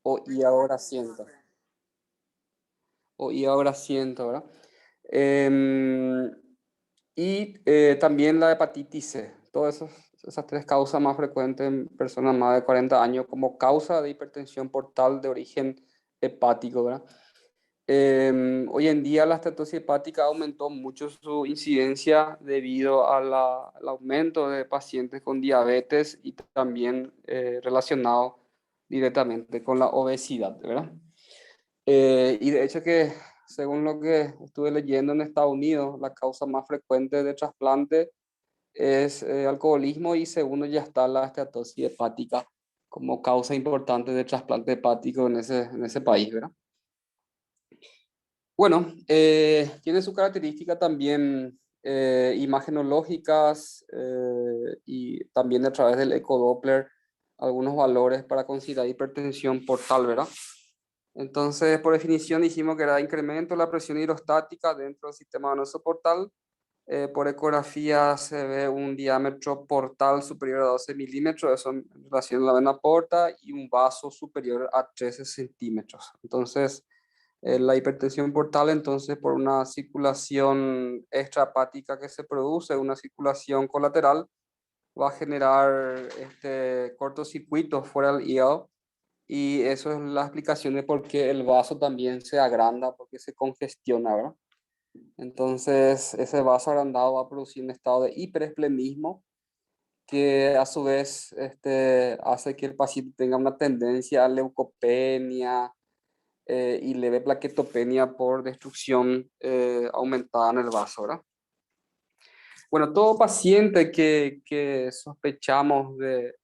o hígado grasiento. O hígado grasiento, ¿verdad? Em, también la hepatitis C. Todas esas tres causas más frecuentes en personas más de 40 años como causa de hipertensión portal de origen hepático, ¿verdad? Hoy en día la estatosis hepática aumentó mucho su incidencia debido al aumento de pacientes con diabetes y también relacionado directamente con la obesidad, ¿verdad? Y de hecho que, según lo que estuve leyendo en Estados Unidos, la causa más frecuente de trasplante es alcoholismo y segundo ya está la esteatosis hepática como causa importante de trasplante hepático en ese país, ¿verdad? Bueno, tiene su característica también imagenológicas y también a través del ecodoppler algunos valores para considerar hipertensión portal, ¿verdad? Entonces, por definición, dijimos que era incremento de la presión hidrostática dentro del sistema venoso portal. Por ecografía se ve un diámetro portal superior a 12 milímetros, eso en relación a la vena porta, y un vaso superior a 13 centímetros. Entonces, la hipertensión portal, entonces, por una circulación extrahepática que se produce, una circulación colateral, va a generar cortocircuitos fuera del hígado y eso es la explicación de por qué el vaso también se agranda, porque se congestiona, ¿verdad? Entonces, ese vaso agrandado va a producir un estado de hiperesplenismo que a su vez hace que el paciente tenga una tendencia a leucopenia y leve plaquetopenia por destrucción aumentada en el vaso, ¿verdad? Bueno, todo paciente que sospechamos de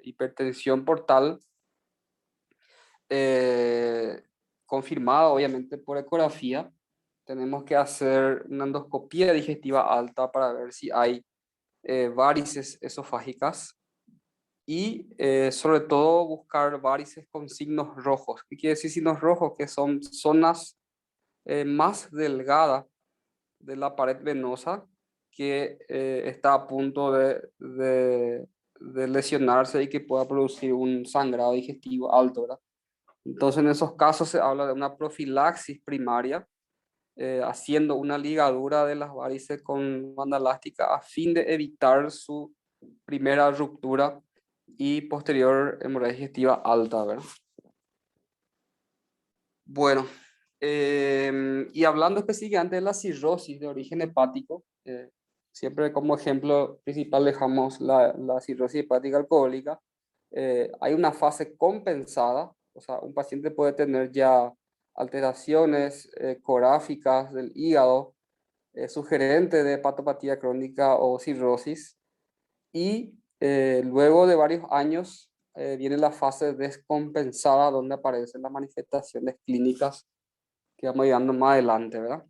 hipertensión portal, eh, confirmado obviamente por ecografía, tenemos que hacer una endoscopía digestiva alta para ver si hay varices esofágicas y sobre todo buscar varices con signos rojos. ¿Qué quiere decir signos rojos? Que son zonas más delgadas de la pared venosa que está a punto de lesionarse y que pueda producir un sangrado digestivo alto, ¿verdad? Entonces, en esos casos se habla de una profilaxis primaria, haciendo una ligadura de las varices con banda elástica a fin de evitar su primera ruptura y posterior hemorragia digestiva alta, ¿verdad? Bueno, y hablando específicamente de la cirrosis de origen hepático, siempre como ejemplo principal dejamos la cirrosis hepática alcohólica. Hay una fase compensada, o sea, un paciente puede tener ya alteraciones coráficas del hígado, sugerente de hepatopatía crónica o cirrosis, y luego de varios años viene la fase descompensada donde aparecen las manifestaciones clínicas que vamos llegando más adelante, ¿verdad?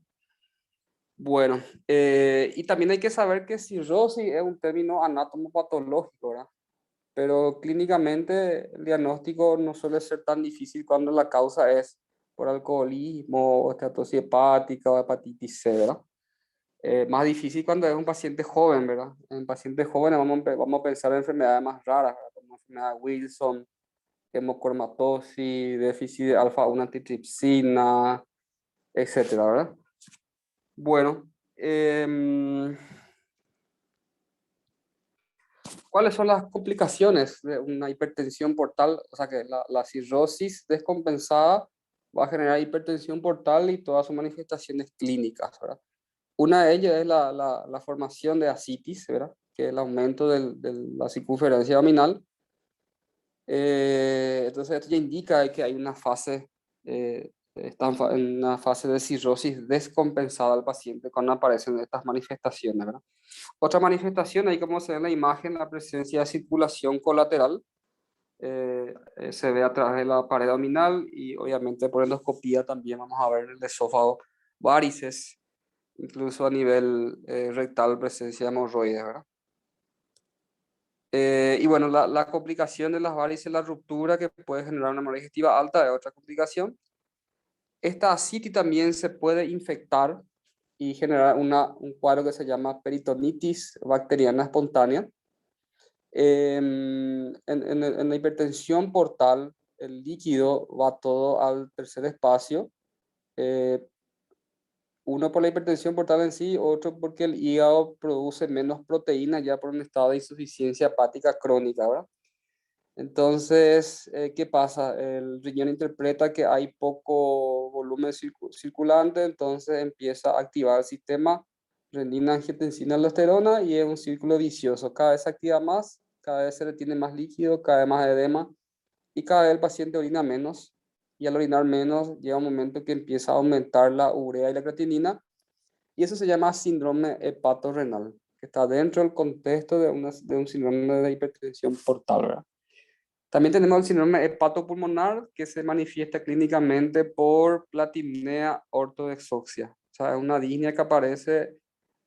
Bueno, y también hay que saber que cirrosis es un término anatomopatológico, ¿verdad? Pero clínicamente el diagnóstico no suele ser tan difícil cuando la causa es por alcoholismo, o esteatosis hepática o hepatitis C, ¿verdad? Más difícil cuando es un paciente joven, ¿verdad? En pacientes jóvenes vamos a pensar en enfermedades más raras, ¿verdad? Como enfermedad de Wilson, hemocromatosis, déficit de alfa-1 antitripsina, etcétera, ¿verdad? Bueno, ¿cuáles son las complicaciones de una hipertensión portal? O sea que la cirrosis descompensada va a generar hipertensión portal y todas sus manifestaciones clínicas, ¿verdad? Una de ellas es la formación de ascitis, ¿verdad? Que es el aumento de la circunferencia abdominal. Entonces esto ya indica que hay una fase, está en una fase de cirrosis descompensada al paciente cuando aparecen estas manifestaciones, ¿verdad? Otra manifestación, ahí como se ve en la imagen, la presencia de circulación colateral, se ve a través de la pared abdominal y obviamente por endoscopía también vamos a ver en el esófago varices, incluso a nivel rectal presencia de hemorroides, ¿verdad? Y bueno, la complicación de las varices, la ruptura que puede generar una hemorragia digestiva alta es otra complicación. Esta ascitis también se puede infectar y generar un cuadro que se llama peritonitis bacteriana espontánea. En la hipertensión portal, el líquido va todo al tercer espacio. eh, Uno por la hipertensión portal en sí, otro porque el hígado produce menos proteína ya por un estado de insuficiencia hepática crónica, ¿verdad? Entonces, ¿qué pasa? El riñón interpreta que hay poco volumen circulante, entonces empieza a activar el sistema renina, angiotensina, aldosterona y es un círculo vicioso. Cada vez se activa más, cada vez se retiene más líquido, cada vez más edema y cada vez el paciente orina menos. Y al orinar menos, llega un momento que empieza a aumentar la urea y la creatinina y eso se llama síndrome hepatorrenal, que está dentro del contexto de un síndrome de hipertensión portal, ¿verdad? También tenemos el síndrome hepatopulmonar, que se manifiesta clínicamente por platimnea ortoexoxia. O sea, es una disnea que aparece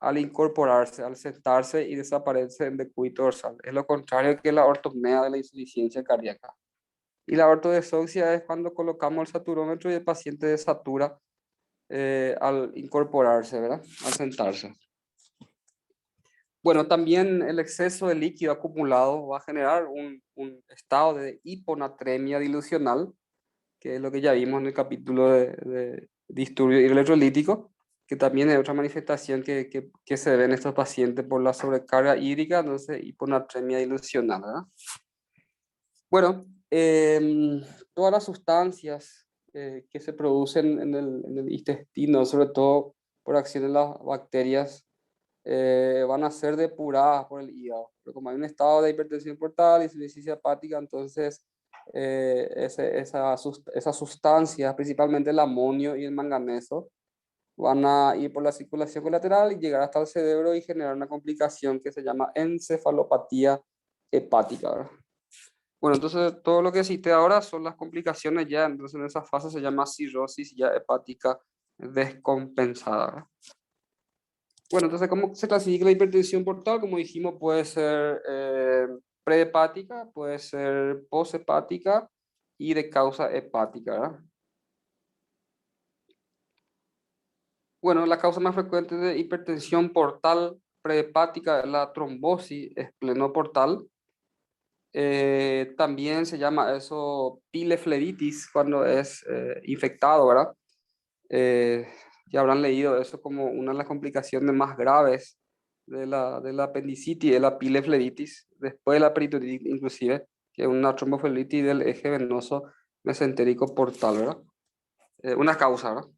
al incorporarse, al sentarse y desaparece en decúbito dorsal. Es lo contrario que la ortopnea de la insuficiencia cardíaca. Y la ortoexoxia es cuando colocamos el saturómetro y el paciente desatura al incorporarse, ¿verdad? Al sentarse. Bueno, también el exceso de líquido acumulado va a generar un estado de hiponatremia dilucional, que es lo que ya vimos en el capítulo de disturbio electrolítico, que también es otra manifestación que se ve en estos pacientes por la sobrecarga hídrica, entonces hiponatremia dilucional, ¿verdad? Bueno, todas las sustancias que se producen en el intestino, sobre todo por acción de las bacterias, van a ser depuradas por el hígado. Pero como hay un estado de hipertensión portal y insuficiencia hepática, entonces esas sustancias, principalmente el amonio y el manganeso, van a ir por la circulación colateral y llegar hasta el cerebro y generar una complicación que se llama encefalopatía hepática, ¿verdad? Bueno, entonces todo lo que cité ahora son las complicaciones ya, entonces en esa fase se llama cirrosis ya hepática descompensada, ¿verdad? Bueno, entonces, ¿cómo se clasifica la hipertensión portal? Como dijimos, puede ser prehepática, puede ser poshepática y de causa hepática, ¿verdad? Bueno, la causa más frecuente de hipertensión portal prehepática es la trombosis esplenoportal. También se llama eso pilefleditis cuando es infectado, ¿verdad? Eh, ya habrán leído eso como una de las complicaciones más graves de la apendicitis, de la pilefleditis, después de la peritonitis inclusive, que es una tromboflebitis del eje venoso mesentérico portal, ¿verdad? Una causa, ¿verdad?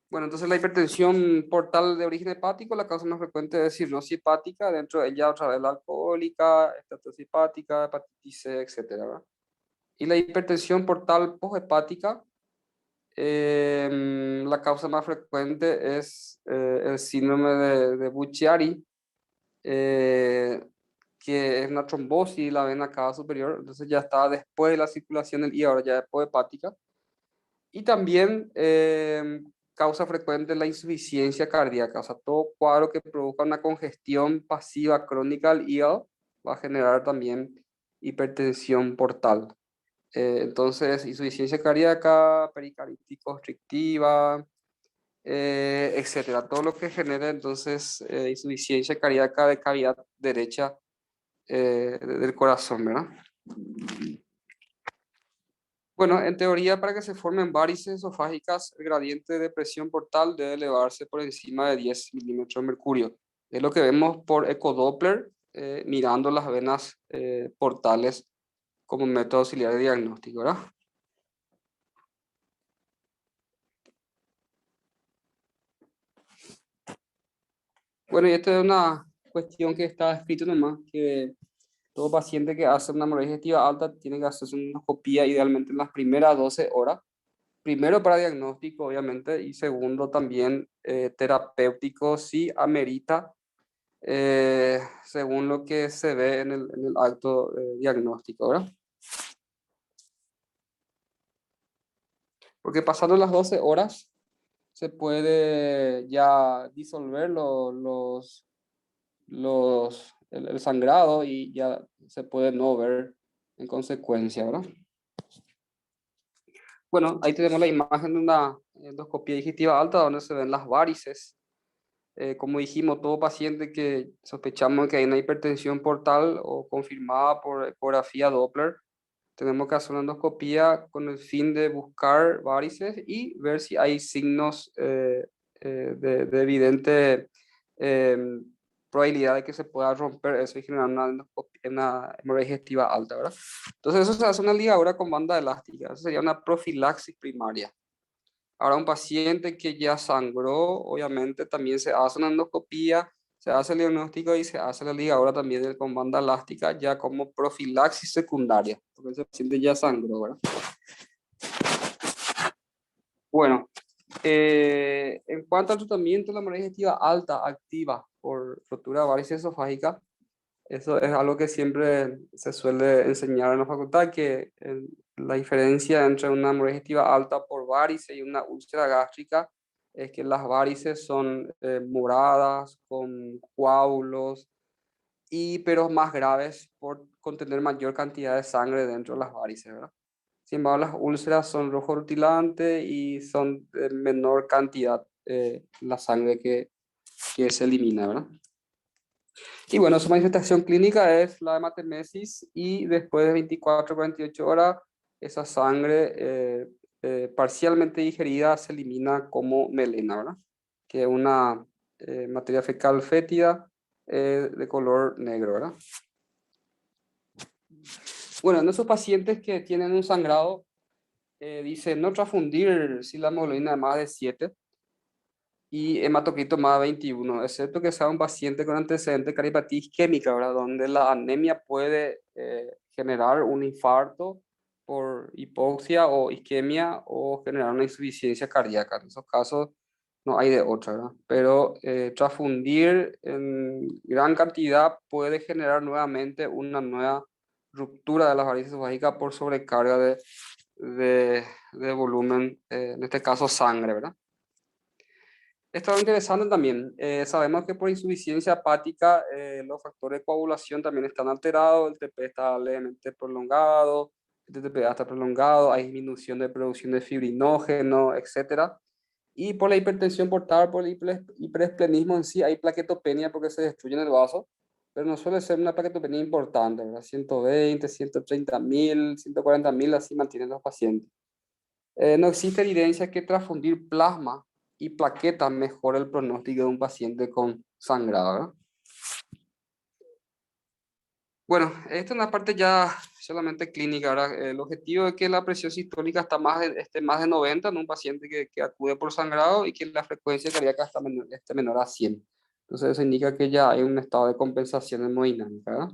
Bueno, entonces la hipertensión portal de origen hepático, la causa más frecuente es cirrosis hepática, dentro de ella otra vez la alcohólica, estatosis hepática, hepatitis C, etcétera, ¿verdad? Y la hipertensión portal poshepática, la causa más frecuente es el síndrome de Buchiari, eh, que es una trombosis de la vena cava superior, entonces ya está después de la circulación del hígado, ya después hepática. Y también causa frecuente la insuficiencia cardíaca, o sea, todo cuadro que produzca una congestión pasiva crónica al hígado va a generar también hipertensión portal. Entonces, insuficiencia cardíaca, pericarditis constrictiva, etcétera. Todo lo que genere entonces insuficiencia cardíaca de cavidad derecha del corazón, ¿verdad? Bueno, en teoría, para que se formen varices esofágicas, el gradiente de presión portal debe elevarse por encima de 10 milímetros de mercurio. Es lo que vemos por ecodoppler, mirando las venas portales como método auxiliar de diagnóstico, ¿verdad? Bueno, y esta es una cuestión que está escrito nomás, que todo paciente que hace una hemorragia digestiva alta tiene que hacerse una endoscopía idealmente en las primeras 12 horas. Primero para diagnóstico, obviamente, y segundo también terapéutico si amerita, según lo que se ve en el acto diagnóstico, ¿verdad? Porque pasando las 12 horas se puede ya disolver el sangrado y ya se puede no ver en consecuencia, ¿verdad? Bueno, ahí tenemos la imagen de una endoscopia digestiva alta donde se ven las varices Como dijimos, todo paciente que sospechamos que hay una hipertensión portal o confirmada por ecografía Doppler, tenemos que hacer una endoscopía con el fin de buscar varices y ver si hay signos de evidente eh, probabilidad de que se pueda romper eso y generar una hemorragia digestiva alta, ¿verdad? Entonces eso se hace una ligadura con banda elástica, eso sería una profilaxis primaria. Ahora, un paciente que ya sangró, obviamente también se hace una endoscopía, se hace el diagnóstico y se hace la ligadura también con banda elástica, ya como profilaxis secundaria, porque ese paciente ya sangró, ¿verdad? Bueno, en cuanto al tratamiento de la hemorragia digestiva alta, activa por rotura de varices esofágica, eso es algo que siempre se suele enseñar en la facultad, que la diferencia entre una hemorragia digestiva alta por varices y una úlcera gástrica es que las varices son moradas, con coágulos, pero más graves por contener mayor cantidad de sangre dentro de las varices, ¿verdad? Sin embargo, las úlceras son rojo rutilante y son de menor cantidad la sangre que se elimina, ¿verdad? Y bueno, su manifestación clínica es la hematemesis y después de 24 a 48 horas, esa sangre parcialmente digerida se elimina como melena, ¿verdad? Que es una materia fecal fétida de color negro, ¿verdad? Bueno, en esos pacientes que tienen un sangrado, dice no transfundir si la hemoglobina es más de 7 y hematocrito más de 21, excepto que sea un paciente con antecedente de cardiopatía isquémica, ¿verdad? Donde la anemia puede generar un infarto por hipoxia o isquemia o generar una insuficiencia cardíaca. En esos casos no hay de otra, ¿verdad? Pero transfundir en gran cantidad puede generar nuevamente una nueva ruptura de las varices esofágicas por sobrecarga de volumen, en este caso sangre, ¿verdad? Esto es interesante también. Sabemos que por insuficiencia hepática los factores de coagulación también están alterados, el TP está levemente prolongado, el TTPA está prolongado, hay disminución de producción de fibrinógeno, etcétera. Y por la hipertensión portal, por el hiperesplenismo en sí, hay plaquetopenia porque se destruye en el vaso, pero no suele ser una plaquetopenia importante, ¿verdad? 120, 130.000, 140.000, así mantienen los pacientes. No existe evidencia que transfundir plasma y plaquetas mejore el pronóstico de un paciente con sangrado, ¿verdad? Bueno, esta es una parte ya solamente clínica, ¿verdad? El objetivo es que la presión sistólica esté más de 90 en un paciente que acude por sangrado y que la frecuencia cardíaca esté menor a 100. Entonces eso indica que ya hay un estado de compensación hemodinámica, ¿verdad?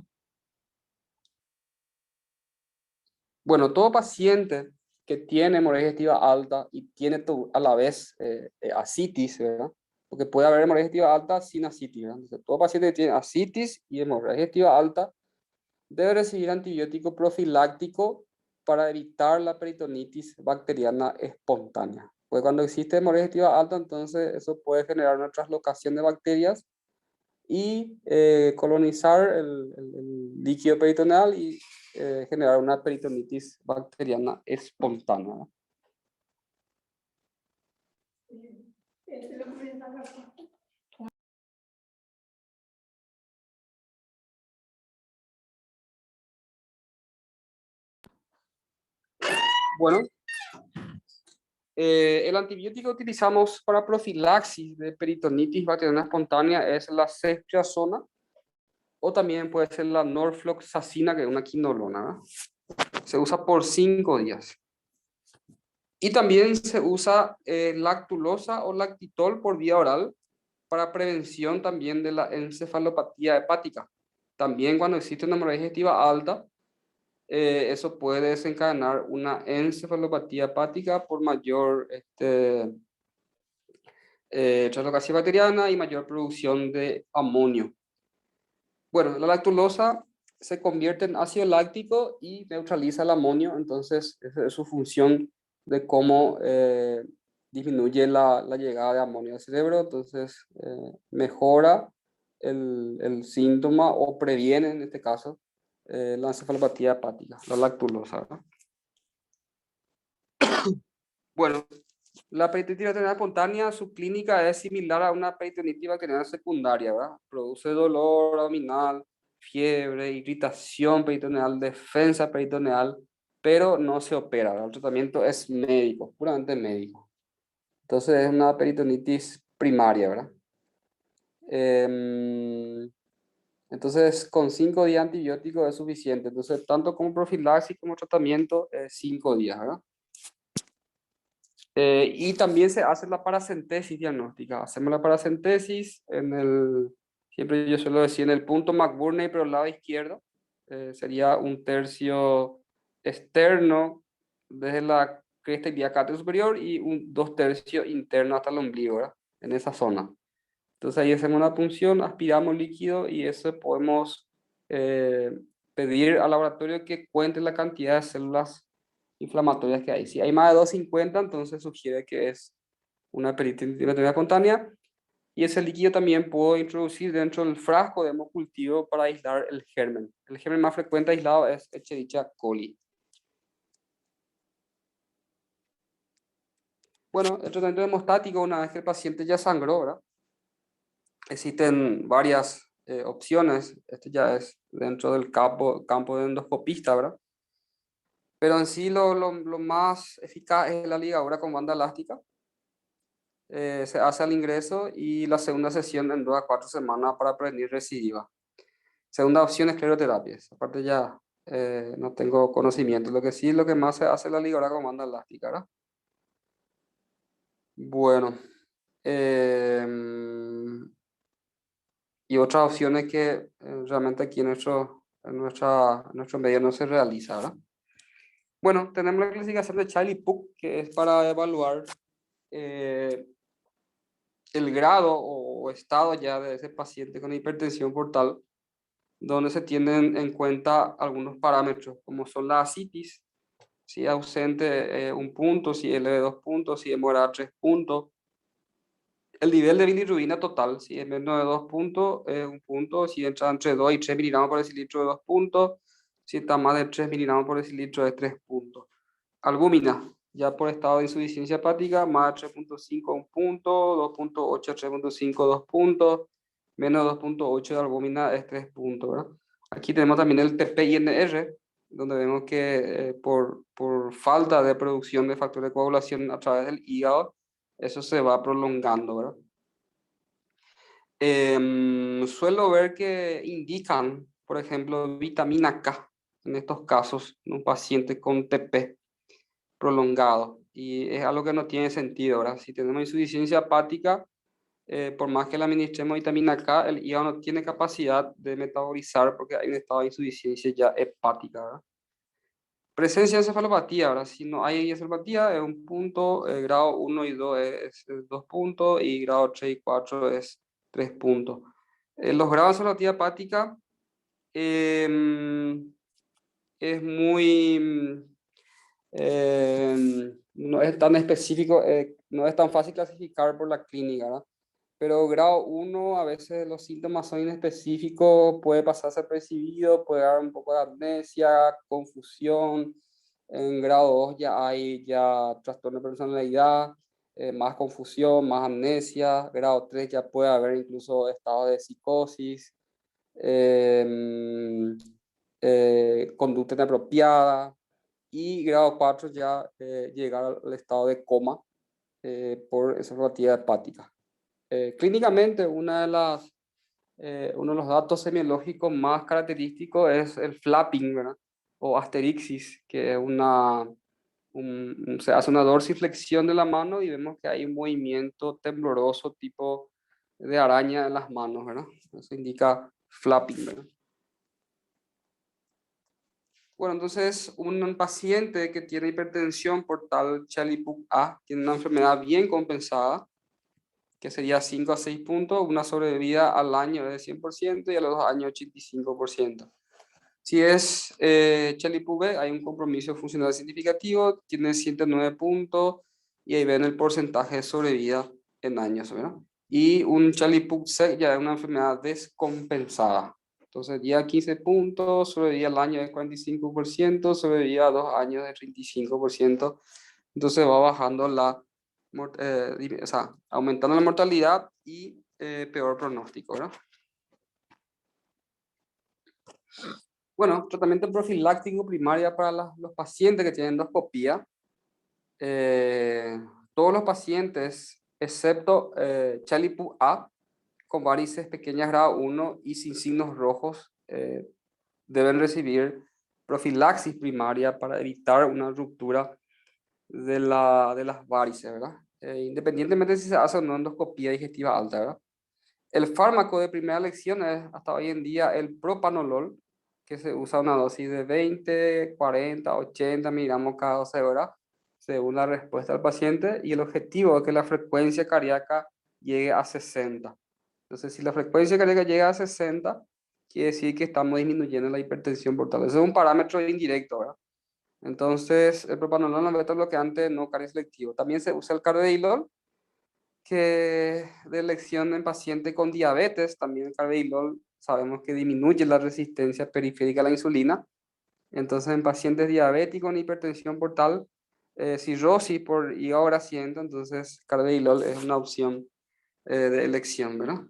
Bueno, todo paciente que tiene hemorragia digestiva alta y tiene a la vez ascitis, ¿verdad? Porque puede haber hemorragia digestiva alta sin ascitis, ¿verdad? Entonces, todo paciente que tiene ascitis y hemorragia digestiva alta debe recibir antibiótico profiláctico para evitar la peritonitis bacteriana espontánea. Pues cuando existe hemorragia digestiva alta, entonces eso puede generar una translocación de bacterias y colonizar el líquido peritoneal y generar una peritonitis bacteriana espontánea. Bueno, el antibiótico que utilizamos para profilaxis de peritonitis bacteriana espontánea es la ceftriaxona o también puede ser la norfloxacina, que es una quinolona, ¿verdad? Se usa por 5 días. Y también se usa lactulosa o lactitol por vía oral para prevención también de la encefalopatía hepática. También cuando existe una hemorragia digestiva alta, eso puede desencadenar una encefalopatía hepática por mayor translocación bacteriana y mayor producción de amonio. Bueno, la lactulosa se convierte en ácido láctico y neutraliza el amonio, entonces esa es su función de cómo disminuye la llegada de amonio al cerebro, entonces mejora el síntoma o previene en este caso la encefalopatía hepática, la lactulosa, ¿verdad? Bueno, La peritonitis bacteriana espontánea, su clínica es similar a una peritonitis bacteriana secundaria, ¿verdad? Produce dolor abdominal, fiebre, irritación peritoneal, defensa peritoneal, pero no se opera, ¿verdad? El tratamiento es médico, puramente médico. Entonces es una peritonitis primaria, ¿verdad? Em, entonces con 5 días antibióticos es suficiente. Entonces tanto como profilaxis como tratamiento, 5 días, ¿verdad? Y también se hace la paracentesis diagnóstica. Hacemos la paracentesis siempre yo suelo decir, en el punto McBurney, pero al lado izquierdo. Sería un tercio externo desde la cresta ilíaca cátedra superior y 2 tercios interno hasta el ombligo, ¿verdad? En esa zona. Entonces ahí hacemos una punción, aspiramos líquido y eso podemos eh, pedir al laboratorio que cuente la cantidad de células inflamatorias que hay. Si hay más de 250, entonces sugiere que es una peritonitis espontánea. Y ese líquido también puedo introducir dentro del frasco de hemocultivo para aislar el germen. El germen más frecuente aislado es Escherichia coli. Bueno, el tratamiento hemostático, una vez que el paciente ya sangró, ¿verdad? Existen varias opciones. Este ya es dentro del campo de endoscopista, ¿verdad? Pero en sí lo más eficaz es la ligadura con banda elástica. Se hace al ingreso y la segunda sesión en 2 a 4 semanas para prevenir recidiva. Segunda opción es cloroterapias. Aparte ya no tengo conocimiento. Lo que sí, lo que más se hace es la ligadura con banda elástica, ¿verdad? Bueno. Y otras opciones que realmente aquí en nuestro medio no se realiza, ¿verdad? Bueno, tenemos la clasificación de Charlie-Puck, que es para evaluar eh, el grado o estado ya de ese paciente con hipertensión portal, donde se tienen en cuenta algunos parámetros, como son la ascitis, si es ausente 1 punto, si es leve 2 puntos, si es moderada 3 puntos, el nivel de bilirrubina total, si es menos de 2 puntos, 1 punto, si entra entre 2 y 3 miligramos por decilitro de 2 puntos, si está más de 3 miligramos por decilitro de 3 puntos. Albúmina, ya por estado de insuficiencia hepática, más de 3.5 1 punto, 2.8 a 3.5 2 puntos, menos de 2.8 de albúmina es 3 puntos, ¿verdad? Aquí tenemos también el TPINR, donde vemos que por falta de producción de factor de coagulación a través del hígado, eso se va prolongando, ¿verdad? Suelo ver que indican, por ejemplo, vitamina K en estos casos, en un paciente con TP prolongado. Y es algo que no tiene sentido, ¿verdad? Si tenemos insuficiencia hepática, por más que le administremos vitamina K, el hígado no tiene capacidad de metabolizar porque hay un estado de insuficiencia ya hepática, ¿verdad? Presencia de encefalopatía, ahora si no hay encefalopatía es 1 punto, grado 1 y 2 es 2 puntos y grado 3 y 4 es 3 puntos. Los grados de encefalopatía hepática es muy, no es tan específico, no es tan fácil clasificar por la clínica, ¿verdad? Pero grado 1 a veces los síntomas son inespecíficos, puede pasarse percibido, puede dar un poco de amnesia, confusión. En grado 2 ya hay trastorno de personalidad, más confusión, más amnesia. Grado 3 ya puede haber incluso estado de psicosis, em, conducta inapropiada. Y grado 4 ya llegar al estado de coma por encefalopatía hepática. Clínicamente, uno de los datos semiológicos más característicos es el flapping, ¿verdad? O asterixis, que es se hace una dorsiflexión de la mano y vemos que hay un movimiento tembloroso tipo de araña en las manos, ¿verdad? Eso indica flapping, ¿verdad? Bueno, entonces un paciente que tiene hipertensión portal Charlie-Pugh-A tiene una enfermedad bien compensada, que sería 5 a 6 puntos, una sobrevida al año de 100% y a los 2 años 85%. Si es Charlie-Pugh-B, hay un compromiso funcional significativo, tiene 109 puntos y ahí ven el porcentaje de sobrevida en años, ¿verdad? Y un Charlie-Pugh-C ya es una enfermedad descompensada. Entonces, día 15 puntos, sobrevivía al año de 45%, sobrevivía a 2 años de 35%. Entonces va bajando la o sea, aumentando la mortalidad y peor pronóstico, ¿verdad? Bueno, tratamiento profiláctico primaria para los pacientes que tienen endoscopía. Todos los pacientes, excepto Charlie-Pugh A, con varices pequeñas grado 1 y sin signos rojos, deben recibir profilaxis primaria para evitar una ruptura de las varices, ¿verdad? Independientemente si se hace o no endoscopía digestiva alta, ¿verdad? El fármaco de primera elección es hasta hoy en día el propanolol, que se usa una dosis de 20, 40, 80 miligramos cada 12 horas, según la respuesta del paciente, y el objetivo es que la frecuencia cardíaca llegue a 60. Entonces, si la frecuencia cardíaca llega a 60, quiere decir que estamos disminuyendo la hipertensión portal. Ese es un parámetro indirecto, ¿verdad? Entonces, el propanolol es un beta bloqueante no cardioselectivo. También se usa el carvedilol, que de elección en pacientes con diabetes. También el carvedilol sabemos que disminuye la resistencia periférica a la insulina. Entonces, en pacientes diabéticos con hipertensión portal, cirrosis por hígado grasiento, entonces carvedilol es una opción de elección, ¿verdad?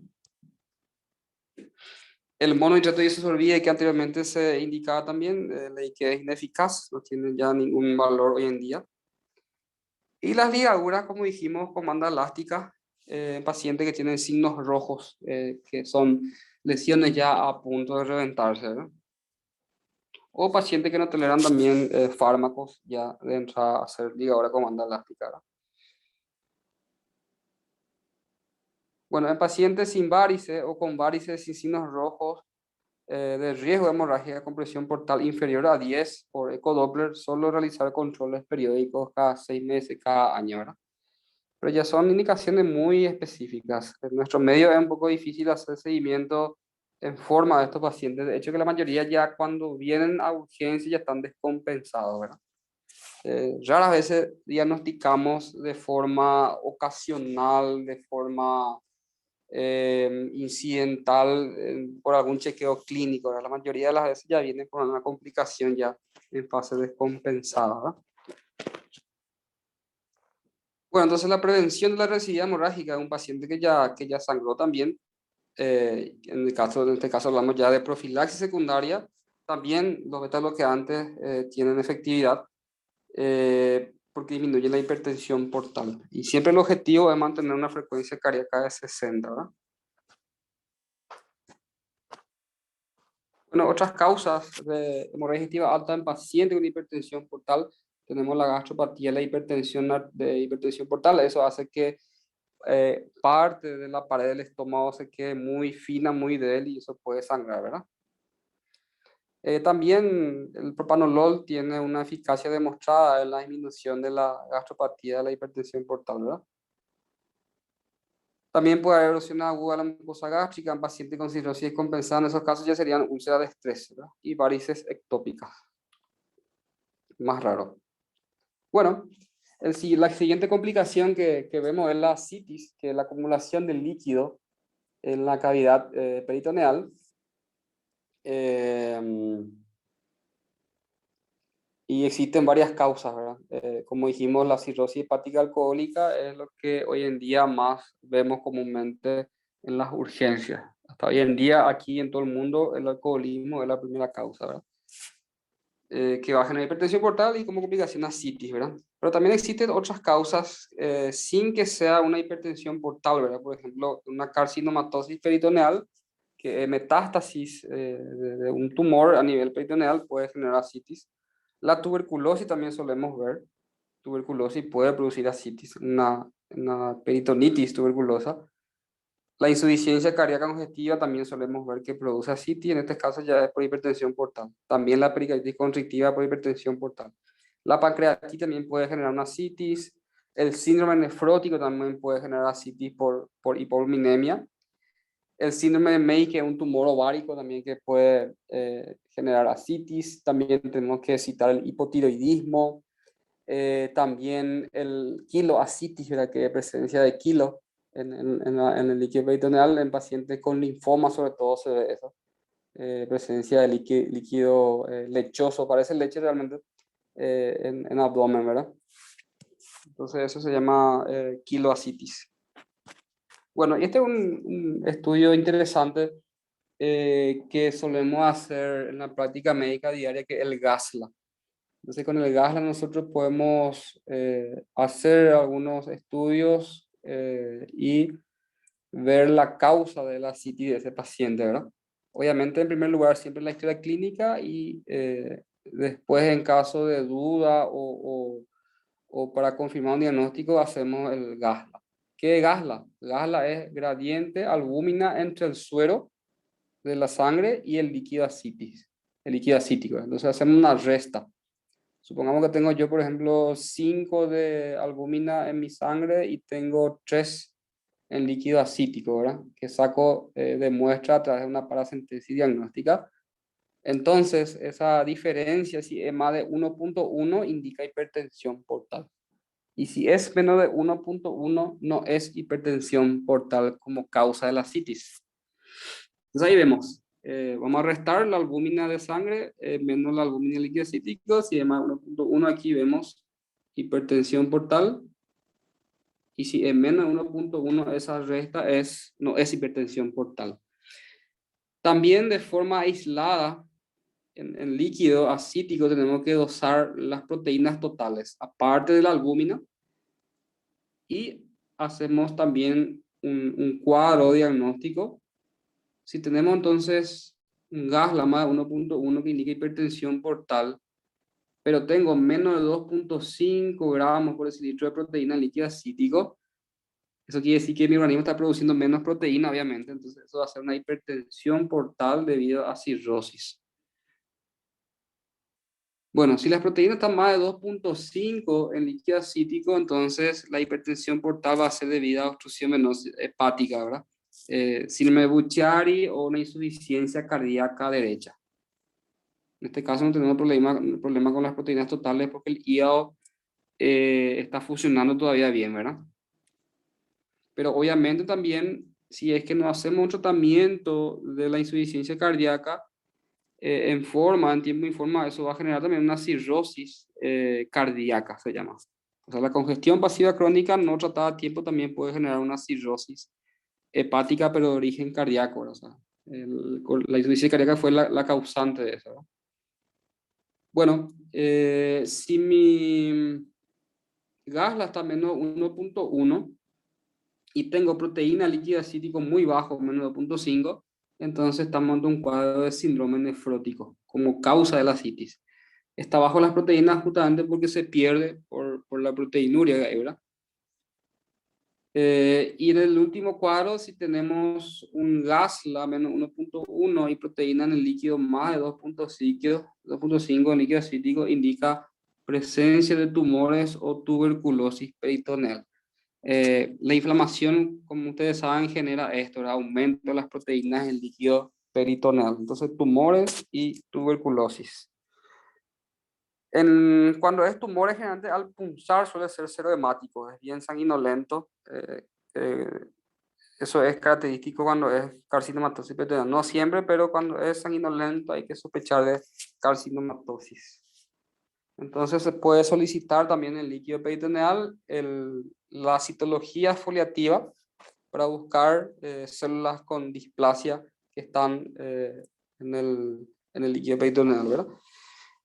El monohidrato de isosorbida que anteriormente se indicaba también, leí que es ineficaz, no tiene ya ningún valor hoy en día. Y las ligaduras, como dijimos, con banda elástica, pacientes que tienen signos rojos, que son lesiones ya a punto de reventarse, ¿verdad? O pacientes que no toleran también fármacos ya de entrada a hacer ligadura con banda elástica, ¿verdad? Bueno, en pacientes sin varices o con varices sin signos rojos, de riesgo de hemorragia de compresión portal inferior a 10 por ecodoppler, solo realizar controles periódicos cada 6 meses, cada año, ¿verdad? Pero ya son indicaciones muy específicas. En nuestro medio es un poco difícil hacer seguimiento en forma de estos pacientes. De hecho, que la mayoría ya cuando vienen a urgencia ya están descompensados, ¿verdad? Raras veces diagnosticamos de forma ocasional, de forma incidental, por algún chequeo clínico, ¿verdad? La mayoría de las veces ya viene con una complicación ya en fase descompensada, ¿verdad? Bueno, entonces la prevención de la recidiva hemorrágica de un paciente que ya sangró también, en este caso hablamos ya de profilaxis secundaria, también los beta bloqueantes tienen efectividad porque disminuye la hipertensión portal. Y siempre el objetivo es mantener una frecuencia cardíaca de 60, ¿verdad? Bueno, otras causas de hemorragia digestiva alta en pacientes con hipertensión portal, tenemos la gastropatía, la hipertensión de hipertensión portal. Eso hace que parte de la pared del estómago se quede muy fina, muy débil y eso puede sangrar, ¿verdad? También el propanolol tiene una eficacia demostrada en la disminución de la gastropatía, de la hipertensión portal, ¿verdad? También puede haber erosión aguda de la mucosa gástrica en pacientes con cirrosis compensada. En esos casos ya serían úlceras de estrés, ¿verdad? Y varices ectópicas, más raro. Bueno, la siguiente complicación que vemos es la citis, que es la acumulación de líquido en la cavidad peritoneal. Eh, y existen varias causas, ¿verdad? Como dijimos, la cirrosis hepática alcohólica es lo que hoy en día más vemos comúnmente en las urgencias. Hasta hoy en día, aquí en todo el mundo, el alcoholismo es la primera causa, ¿verdad? Que va a generar hipertensión portal y como complicación ascitis, ¿verdad? Pero también existen otras causas sin que sea una hipertensión portal, ¿verdad? Por ejemplo, una carcinomatosis peritoneal, que metástasis de un tumor a nivel peritoneal puede generar ascitis. La tuberculosis también solemos ver. Tuberculosis puede producir ascitis, una peritonitis tuberculosa. La insuficiencia cardíaca congestiva también solemos ver que produce ascitis, en este caso ya es por hipertensión portal. También la pericarditis constrictiva por hipertensión portal. La pancreatitis también puede generar una ascitis. El síndrome nefrótico también puede generar ascitis por hipominemia. El síndrome de May, que es un tumor ovárico también que puede generar ascitis. También tenemos que citar el hipotiroidismo. También el quiloascitis, ¿verdad? Que es presencia de quilo en el líquido peritoneal en pacientes con linfoma, sobre todo se ve eso. Presencia de líquido lechoso, parece leche realmente, en abdomen, ¿verdad? Entonces eso se llama kiloascitis. Bueno, y este es un estudio interesante que solemos hacer en la práctica médica diaria, que es el GASLA. Entonces con el GASLA nosotros podemos hacer algunos estudios y ver la causa de la ascitis de ese paciente, ¿verdad? Obviamente, en primer lugar, siempre la historia clínica y después, en caso de duda o para confirmar un diagnóstico, hacemos el GASLA. ¿Qué es GASLA? GASLA es gradiente albúmina entre el suero de la sangre y el líquido ascitis, el líquido acítico. Entonces hacemos una resta. Supongamos que tengo yo, por ejemplo, 5 de albúmina en mi sangre y tengo 3 en líquido acítico, ¿verdad? Que saco de muestra a través de una paracentesis diagnóstica. Entonces, esa diferencia, si es más de 1.1, indica hipertensión portal. Y si es menos de 1.1, no es hipertensión portal como causa de la ascitis. Entonces ahí vemos, vamos a restar la albúmina de sangre menos la albúmina líquido acítico. Si es más de 1.1, aquí vemos hipertensión portal. Y si es menos de 1.1, esa resta no es hipertensión portal. También de forma aislada, en líquido acítico tenemos que dosar las proteínas totales, aparte de la albúmina, y hacemos también un cuadro diagnóstico. Si tenemos entonces un gas, la más de 1.1, que indica hipertensión portal, pero tengo menos de 2.5 gramos por decilitro de proteína líquida acítico, eso quiere decir que mi organismo está produciendo menos proteína, obviamente, entonces eso va a ser una hipertensión portal debido a cirrosis. Bueno, si las proteínas están más de 2.5 en líquido acítico, entonces la hipertensión portal va a ser debida a obstrucción venosa hepática, ¿verdad? Síndrome de Buchiari o una insuficiencia cardíaca derecha. En este caso no tenemos problema con las proteínas totales porque el hígado está funcionando todavía bien, ¿verdad? Pero obviamente también, si es que no hacemos un tratamiento de la insuficiencia cardíaca en tiempo informa, eso va a generar también una cirrosis cardíaca, se llama. O sea, la congestión pasiva crónica no tratada a tiempo también puede generar una cirrosis hepática, pero de origen cardíaco, ¿verdad? O sea, la insuficiencia cardíaca fue la causante de eso, ¿verdad? Bueno, si mi GASLA está menos 1.1 y tengo proteína líquida acítico muy bajo, menos 2.5, entonces estamos ante un cuadro de síndrome nefrótico como causa de la ascitis. Está bajo las proteínas justamente porque se pierde por la proteinuria, ¿verdad? Y en el último cuadro, si tenemos un gas, la menos 1.1 y proteína en el líquido más de 2.5 en líquido acítico, indica presencia de tumores o tuberculosis peritoneal. La inflamación, como ustedes saben, genera esto, el aumento de las proteínas en el líquido peritoneal. Entonces, tumores y tuberculosis. Cuando es tumores, generalmente al punzar suele ser serohemático, es bien sanguinolento. Eh, Eso es característico cuando es carcinomatosis peritoneal. No siempre, pero cuando es sanguinolento hay que sospechar de carcinomatosis. Entonces se puede solicitar también el líquido peritoneal, la citología foliativa para buscar células con displasia que están en el líquido peritoneal, ¿verdad?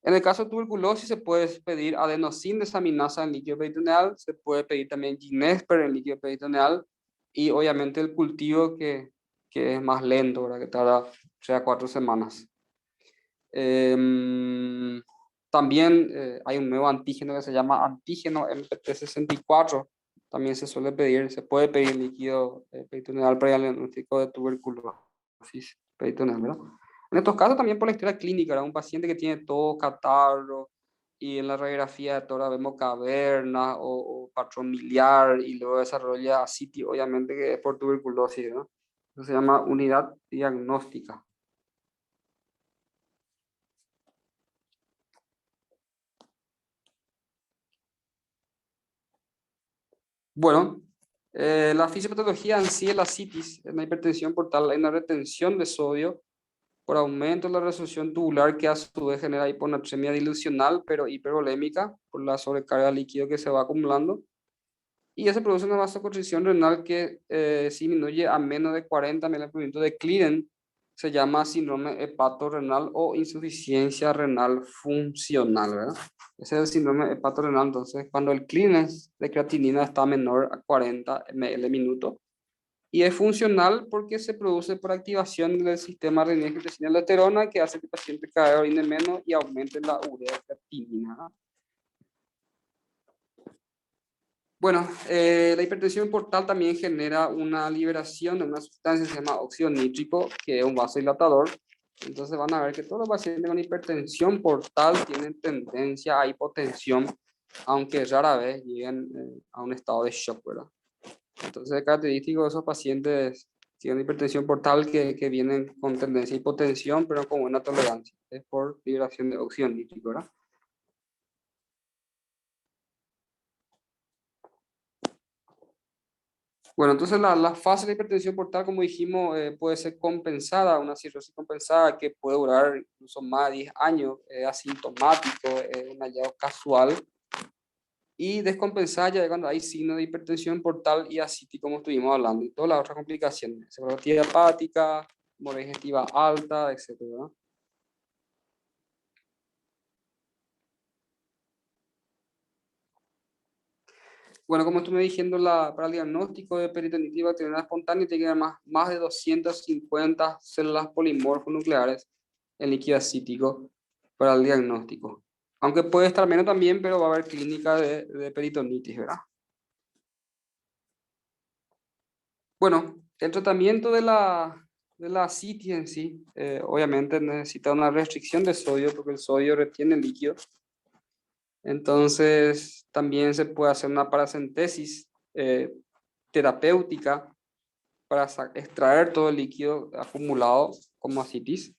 En el caso de tuberculosis se puede pedir adenosín desaminasa en líquido peritoneal, se puede pedir también ginesper en líquido peritoneal y obviamente el cultivo que es más lento, ¿verdad? Que tarda 3 a 4 semanas. También hay un nuevo antígeno que se llama antígeno MPT64. También se puede pedir líquido peritoneal para el diagnóstico de tuberculosis peritoneal, ¿verdad? En estos casos también por la historia clínica, ¿verdad? Un paciente que tiene tos, catarro, y en la radiografía de tórax vemos caverna o patrón miliar y luego desarrolla ascitis, obviamente que es por tuberculosis, ¿no? Eso se llama unidad diagnóstica. Bueno, la fisiopatología en sí es la ascitis, es la hipertensión portal, hay una retención de sodio por aumento de la resolución tubular que a su vez genera hiponatremia dilucional, pero hipervolémica por la sobrecarga de líquido que se va acumulando. Y eso produce una vasoconstricción renal que disminuye a menos de 40 ml de Clearen. Se llama síndrome hepatorrenal o insuficiencia renal funcional, ¿verdad? Ese es el síndrome hepatorrenal. Entonces, cuando el clearance de creatinina está menor a 40 ml minuto, y es funcional porque se produce por activación del sistema renina-angiotensina-aldosterona, que hace que el paciente cada vez orine menos y aumente la urea de creatinina, ¿verdad? Bueno, la hipertensión portal también genera una liberación de una sustancia que se llama óxido nítrico, que es un vasodilatador. Entonces van a ver que todos los pacientes con hipertensión portal tienen tendencia a hipotensión, aunque rara vez lleguen a un estado de shock, ¿verdad? Entonces es característico de esos pacientes que tienen hipertensión portal que vienen con tendencia a hipotensión, pero con buena tolerancia. Es por liberación de óxido nítrico, ¿verdad? Bueno, entonces la fase de hipertensión portal, como dijimos, puede ser compensada, una cirrosis compensada que puede durar incluso más de 10 años, asintomático, un hallazgo casual, y descompensada ya cuando hay signos de hipertensión portal y ascitis, como estuvimos hablando, y todas las otras complicaciones, cefalopatía hepática, hemorragia digestiva alta, etcétera. Bueno, como estuve diciendo, para el diagnóstico de peritonitis bacteriana espontánea tiene que haber más de 250 células polimorfonucleares en líquido acítico para el diagnóstico. Aunque puede estar menos también, pero va a haber clínica de peritonitis, ¿verdad? Bueno, el tratamiento de la ascitis en sí, obviamente necesita una restricción de sodio porque el sodio retiene el líquido. Entonces, también se puede hacer una paracentesis terapéutica para extraer todo el líquido acumulado como ascitis.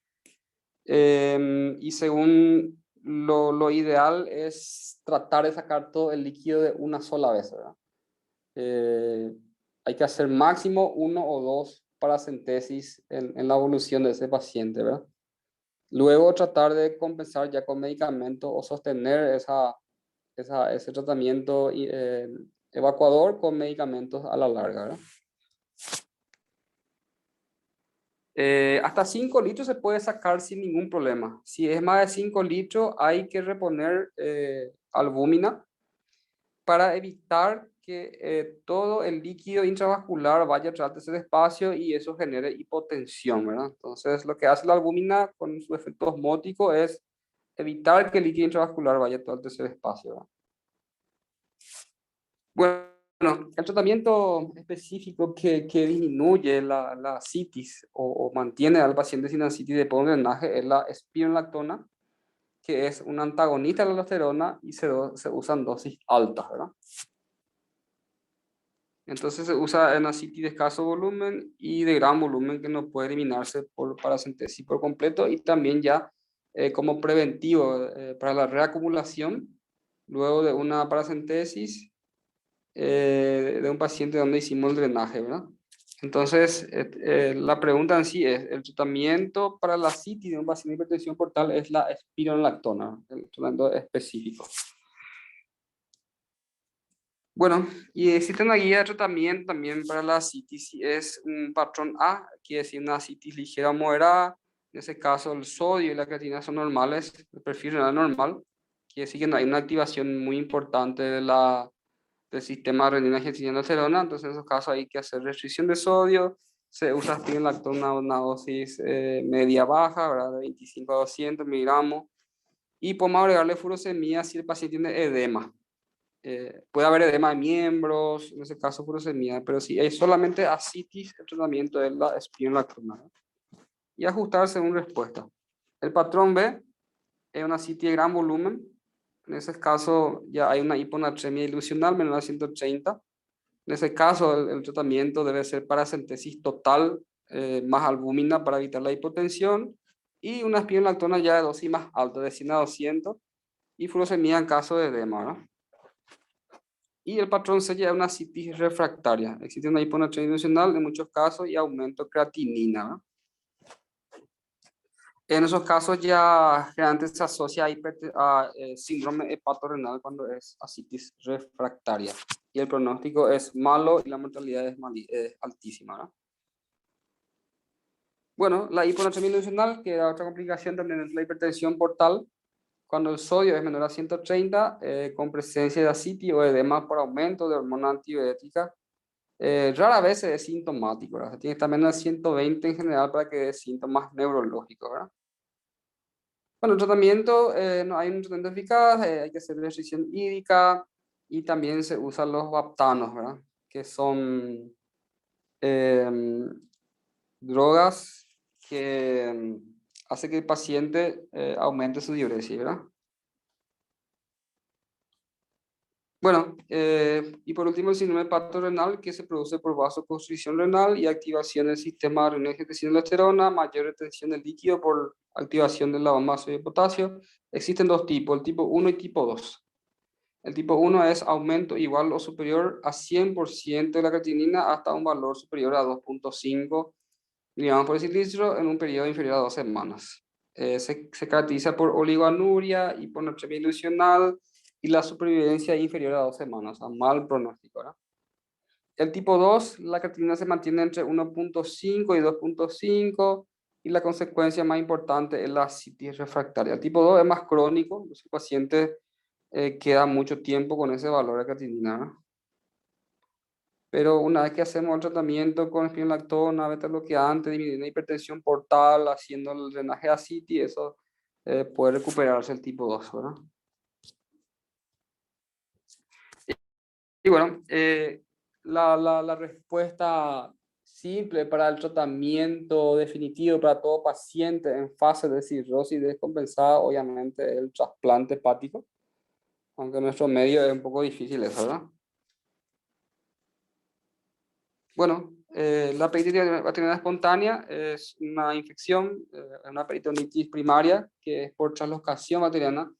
Y según lo ideal es tratar de sacar todo el líquido de una sola vez, ¿verdad? Eh, Hay que hacer máximo 1 o 2 paracentesis en la evolución de ese paciente, ¿verdad? Luego tratar de compensar ya con medicamento o sostener ese tratamiento evacuador con medicamentos a la larga, ¿verdad? Hasta 5 litros se puede sacar sin ningún problema. Si es más de 5 litros, hay que reponer albúmina para evitar que todo el líquido intravascular vaya a través de ese espacio y eso genere hipotensión, ¿verdad? Entonces, lo que hace la albúmina con su efecto osmótico es evitar que el líquido intravascular vaya a través de ese espacio, ¿verdad? Bueno, el tratamiento específico que disminuye la ascitis o mantiene al paciente sin ascitis de buen drenaje es la espironolactona, que es un antagonista de la aldosterona y se usan dosis altas, ¿verdad? Entonces se usa en ascitis de escaso volumen y de gran volumen que no puede eliminarse por paracentesis por completo y también ya como preventivo para la reacumulación luego de una paracentesis de un paciente donde hicimos el drenaje, ¿verdad? Entonces, la pregunta en sí es, ¿el tratamiento para la ascitis de un paciente de hipertensión portal es la espironolactona, el tratamiento específico? Bueno, y existe una guía de tratamiento también para la ascitis, si es un patrón A, quiere decir una ascitis ligera o moderada, en ese caso el sodio y la creatinina son normales, el perfil renal normal, quiere decir que no hay una activación muy importante del sistema renina-angiotensina-aldosterona, entonces en esos casos hay que hacer restricción de sodio, se usa espironolactona una dosis media-baja, ¿verdad? De 25 a 200 miligramos, y podemos agregarle furosemida si el paciente tiene edema. Puede haber edema de miembros, en ese caso furosemida, pero si hay solamente ascitis, el tratamiento es la espironolactona. Y ajustar según respuesta. El patrón B es una ascitis de gran volumen. En ese caso ya hay una hiponatremia ilusional menor a 130. En ese caso el tratamiento debe ser paracentesis total más albúmina para evitar la hipotensión y una espironolactona ya de dosis más alta, de 100 a 200, y furosemida en caso de edema, ¿no? Y el patrón C ya es una ascitis refractaria. Existe una hiponatremia ilusional en muchos casos y aumento de creatinina, ¿no? En esos casos ya generalmente se asocia a síndrome hepatorrenal cuando es ascitis refractaria. y el pronóstico es malo y la mortalidad es altísima, ¿verdad? Bueno, la hiponatremia nutricional, que era otra complicación también es la hipertensión portal, cuando el sodio es menor a 130, con presencia de ascitis o edema por aumento de hormona antidiurética, rara vez es sintomático, ¿verdad? Tiene que estar menos de 120 en general para que dé síntomas neurológicos, ¿verdad? Bueno, el tratamiento, no hay un tratamiento eficaz, hay que hacer restricción hídrica y también se usan los baptanos, ¿verdad? Que son em, drogas que hace que el paciente aumente su diuresis, ¿verdad? Bueno, y por último el síndrome renal que se produce por vasoconstricción renal y activación del sistema adrenérgico-angiotensina, mayor retención del líquido por activación de la bomba de sodio y potasio. Existen dos tipos, el tipo 1 y tipo 2. El tipo 1 es aumento igual o superior a 100% de la creatinina hasta un valor superior a 2.5 miligramos por decilitro en un periodo inferior a 2 semanas. Se caracteriza por oligoanuria, hiponatremia ilusional y la supervivencia inferior a 2 semanas, a mal pronóstico, ¿verdad? El tipo 2, la creatinina se mantiene entre 1.5 y 2.5 y la consecuencia más importante es la ascitis refractaria. El tipo 2 es más crónico, los pacientes queda mucho tiempo con ese valor de creatinina, ¿no? Pero una vez que hacemos el tratamiento con espinolactona, beta bloqueante, disminuyendo la hipertensión portal, haciendo el drenaje asciti, eso puede recuperarse el tipo 2, ¿verdad? Y bueno, la respuesta simple para el tratamiento definitivo para todo paciente en fase de cirrosis descompensada, obviamente, es el trasplante hepático, aunque en nuestro medio es un poco difícil eso, ¿verdad? Bueno, la peritonitis bacteriana espontánea es una infección, una peritonitis primaria, que es por translocación bacteriana,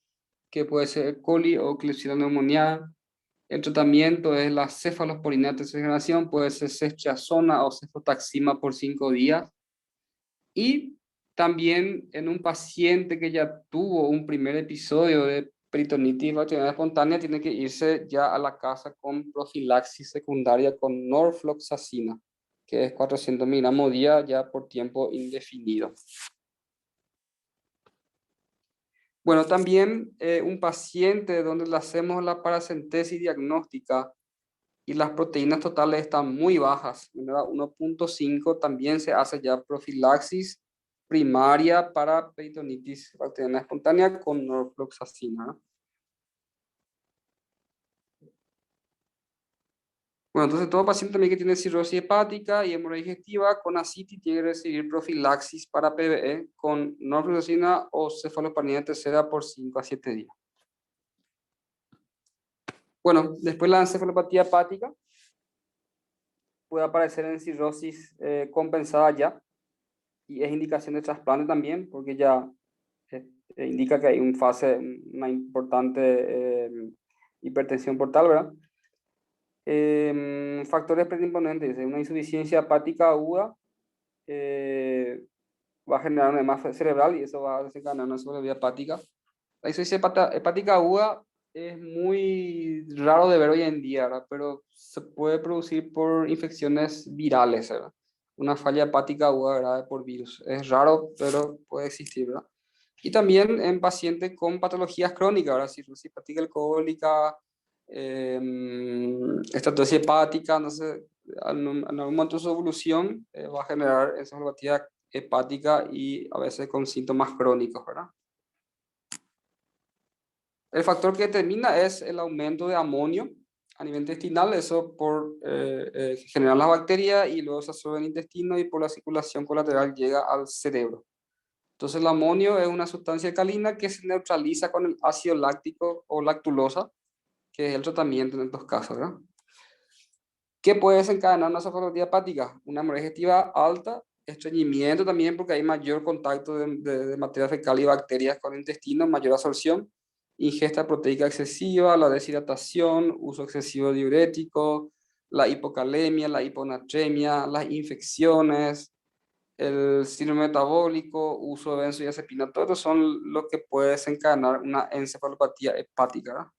que puede ser E. coli o Klebsiella pneumoniae. El tratamiento es la cefalosporina de tercera generación, puede ser ceftriaxona o cefotaxima por 5 días. Y también en un paciente que ya tuvo un primer episodio de peritonitis bacteriana espontánea, tiene que irse ya a la casa con profilaxis secundaria con norfloxacina, que es 400 miligramos día ya por tiempo indefinido. Bueno, también un paciente donde le hacemos la paracentesis diagnóstica y las proteínas totales están muy bajas, 1.5, también se hace ya profilaxis primaria para peritonitis bacteriana espontánea con norfloxacina. Bueno, entonces todo paciente también que tiene cirrosis hepática y hemorragia digestiva con ascitis tiene que recibir profilaxis para PBE con norfloxacina o cefalosporina tercera por 5 a 7 días. Bueno, después la encefalopatía hepática puede aparecer en cirrosis compensada ya y es indicación de trasplante también porque ya indica que hay una importante hipertensión portal, ¿verdad? Factores predisponentes, una insuficiencia hepática aguda eh, va a generar una edema cerebral y eso va a desencadenar una sobrevía hepática. La insuficiencia hepática aguda es muy raro de ver hoy en día, ¿verdad? Pero se puede producir por infecciones virales, ¿verdad? Una falla hepática aguda, ¿verdad? Por virus. Es raro, pero puede existir, ¿verdad? Y también en pacientes con patologías crónicas, ¿verdad? Cirrosis hepática alcohólica, estatosis hepática, no sé, en algún momento de su evolución va a generar encefalopatía hepática y a veces con síntomas crónicos, ¿verdad? El factor que determina es el aumento de amonio a nivel intestinal, eso por generar las bacterias y luego se absorbe en el intestino y por la circulación colateral llega al cerebro. Entonces el amonio es una sustancia alcalina que se neutraliza con el ácido láctico o lactulosa, que es el tratamiento en estos casos, ¿verdad? ¿Qué puede desencadenar una cefalopatía hepática? Una hemorragia digestiva alta, estreñimiento también porque hay mayor contacto de materia fecal y bacterias con el intestino, mayor absorción, ingesta proteica excesiva, la deshidratación, uso excesivo de diurético, la hipocalemia, la hiponatremia, las infecciones, el síndrome metabólico, uso de benzodiazepina, todos son los que puede desencadenar una encefalopatía hepática, ¿verdad?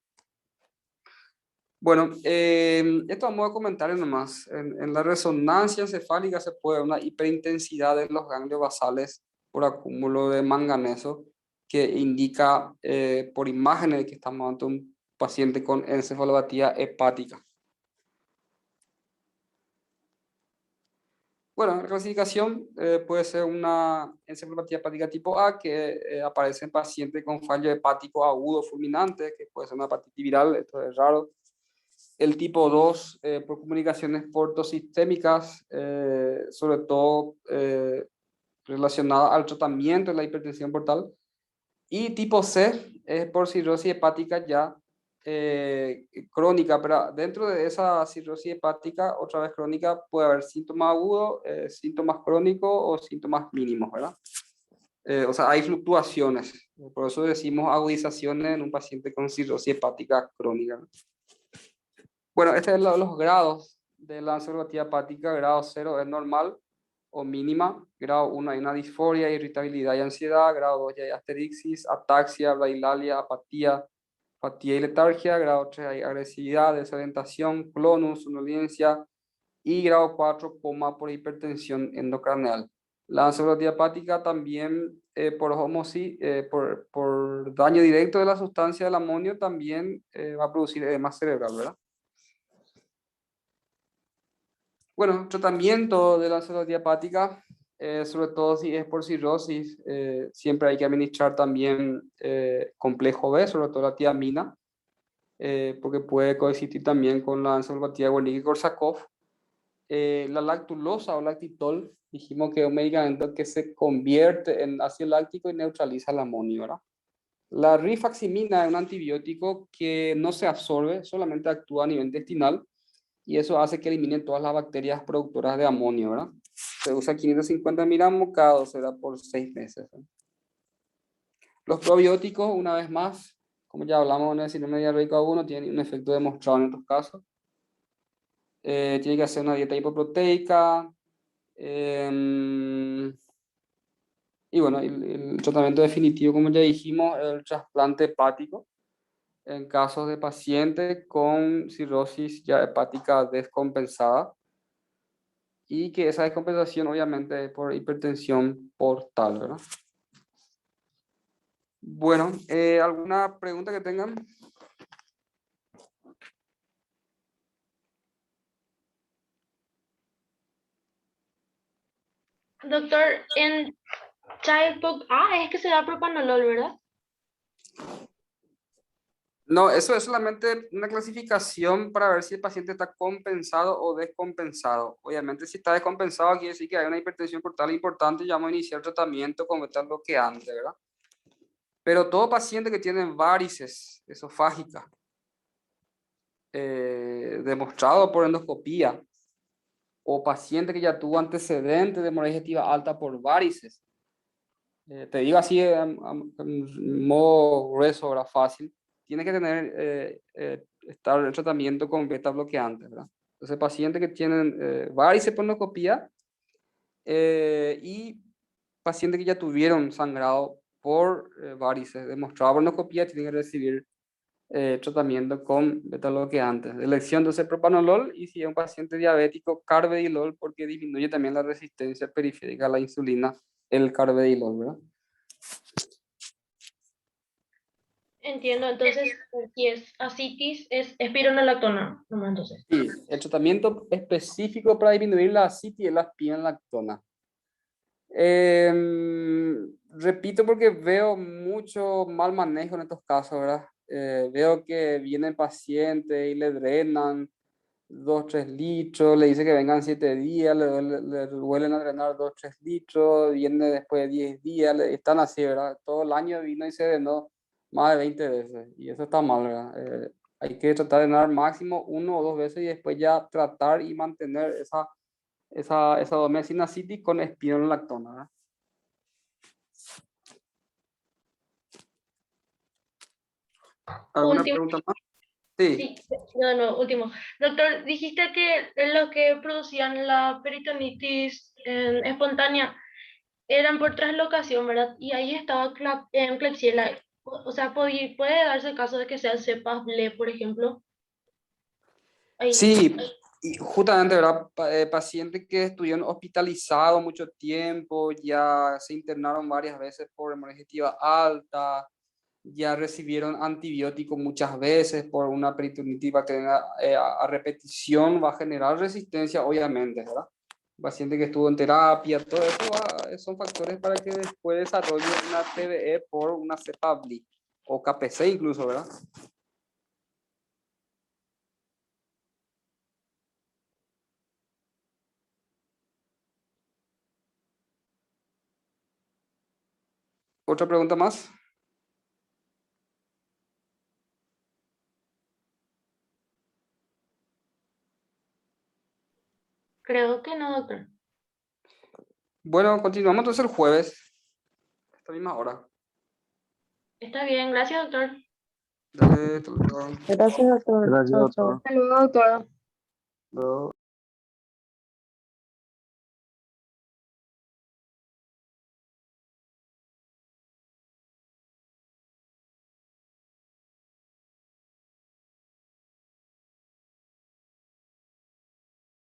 Bueno, esto vamos a comentar nomás. En la resonancia encefálica se puede ver una hiperintensidad de los ganglios basales por acúmulo de manganeso, que indica por imágenes que estamos ante un paciente con encefalopatía hepática. Bueno, la clasificación puede ser una encefalopatía hepática tipo A, que aparece en pacientes con fallo hepático agudo fulminante, que puede ser una hepatitis viral, esto es raro. El tipo 2 por comunicaciones portosistémicas, sobre todo relacionada al tratamiento de la hipertensión portal. Y tipo C es por cirrosis hepática ya crónica, pero dentro de esa cirrosis hepática, otra vez crónica, puede haber síntomas agudos, síntomas crónicos o síntomas mínimos, ¿verdad? O sea, hay fluctuaciones. Por eso decimos agudizaciones en un paciente con cirrosis hepática crónica, ¿no? Bueno, este es los grados de la encefalopatía hepática. Grado 0 es normal o mínima. Grado 1 hay una disforia, irritabilidad y ansiedad. Grado 2 ya hay asterixis, ataxia, braquilalia, apatía, fatiga y letargia. Grado 3 hay agresividad, desorientación, clonus, somnolencia. Y grado 4, coma por hipertensión endocraneal. La encefalopatía hepática también por daño directo de la sustancia del amonio también va a producir edema cerebral, ¿verdad? Bueno, tratamiento de la encefalopatía hepática, sobre todo si es por cirrosis, siempre hay que administrar también complejo B, sobre todo la tiamina, porque puede coexistir también con la encefalopatía de Wernicke-Korsakoff. La lactulosa o lactitol, dijimos que es un medicamento que se convierte en ácido láctico y neutraliza el amonio, ¿verdad? La rifaximina es un antibiótico que no se absorbe, solamente actúa a nivel intestinal y eso hace que eliminen todas las bacterias productoras de amonio, ¿verdad? Se usa 550 miligramos cada 12 horas por 6 meses, ¿eh? Los probióticos, una vez más, como ya hablamos en el síndrome diarreico agudo, tienen un efecto demostrado en estos casos. Tiene que hacer una dieta hipoproteica. Y bueno, el tratamiento definitivo, como ya dijimos, el trasplante hepático en casos de pacientes con cirrosis ya hepática descompensada y que esa descompensación obviamente es por hipertensión portal, ¿verdad? Bueno, ¿alguna pregunta que tengan? Doctor, en Childbook A es que se da propanolol, ¿verdad? No, eso es solamente una clasificación para ver si el paciente está compensado o descompensado. Obviamente, si está descompensado, quiere decir que hay una hipertensión portal importante y ya vamos a iniciar tratamiento con beta bloqueante, ¿verdad? Pero todo paciente que tiene varices esofágicas, demostrado por endoscopía, o paciente que ya tuvo antecedentes de hemorragia digestiva alta por varices, te digo así en modo grueso, ¿verdad? Fácil, tiene que tener, estar en tratamiento con beta bloqueantes, ¿verdad? Entonces, pacientes que tienen varices por endoscopía y pacientes que ya tuvieron sangrado por varices demostrado por endoscopía tienen que recibir tratamiento con beta-bloqueantes. Elección de propanolol y si es un paciente diabético, carvedilol, porque disminuye también la resistencia periférica a la insulina, el carvedilol, ¿verdad? Entiendo, entonces, si es ascitis, es espironolactona, no, entonces. Sí, el tratamiento específico para disminuir la ascitis es la espironolactona. Repito porque veo mucho mal manejo en estos casos, ¿verdad? Veo que vienen pacientes y le drenan 2, 3 litros, le dice que vengan 7 días, le vuelven a drenar 2, 3 litros, viene después de 10 días, están así, ¿verdad? Todo el año vino y se drenó más de 20 veces y eso está mal, ¿verdad? Hay que tratar de drenar máximo 1 o 2 veces y después ya tratar y mantener esa domesina city con espironolactona, ¿verdad? ¿Alguna Último, pregunta más? Sí. sí, no, no, último. Doctor, dijiste que los que producían la peritonitis espontánea eran por translocación, ¿verdad? Y ahí estaba en Klebsiella. O sea, puede darse el caso de que sea cepas BLE, por ejemplo. Ahí. Sí, y justamente, ¿verdad? Pacientes que estuvieron hospitalizados mucho tiempo, ya se internaron varias veces por hemorragia digestiva alta, ya recibieron antibióticos muchas veces por una peritonitis bacteriana a repetición, va a generar resistencia, obviamente, ¿verdad? Paciente que estuvo en terapia, todo eso son factores para que después desarrolle una TBE por una cepa BLI o KPC incluso, ¿verdad? ¿Otra pregunta más? Creo que no, doctor. Bueno, continuamos entonces el jueves, a esta misma hora. Está bien, gracias, doctor. Dale, hasta luego. Gracias, doctor. Gracias, Chao, chao. doctor. Hasta luego, doctor. Luego.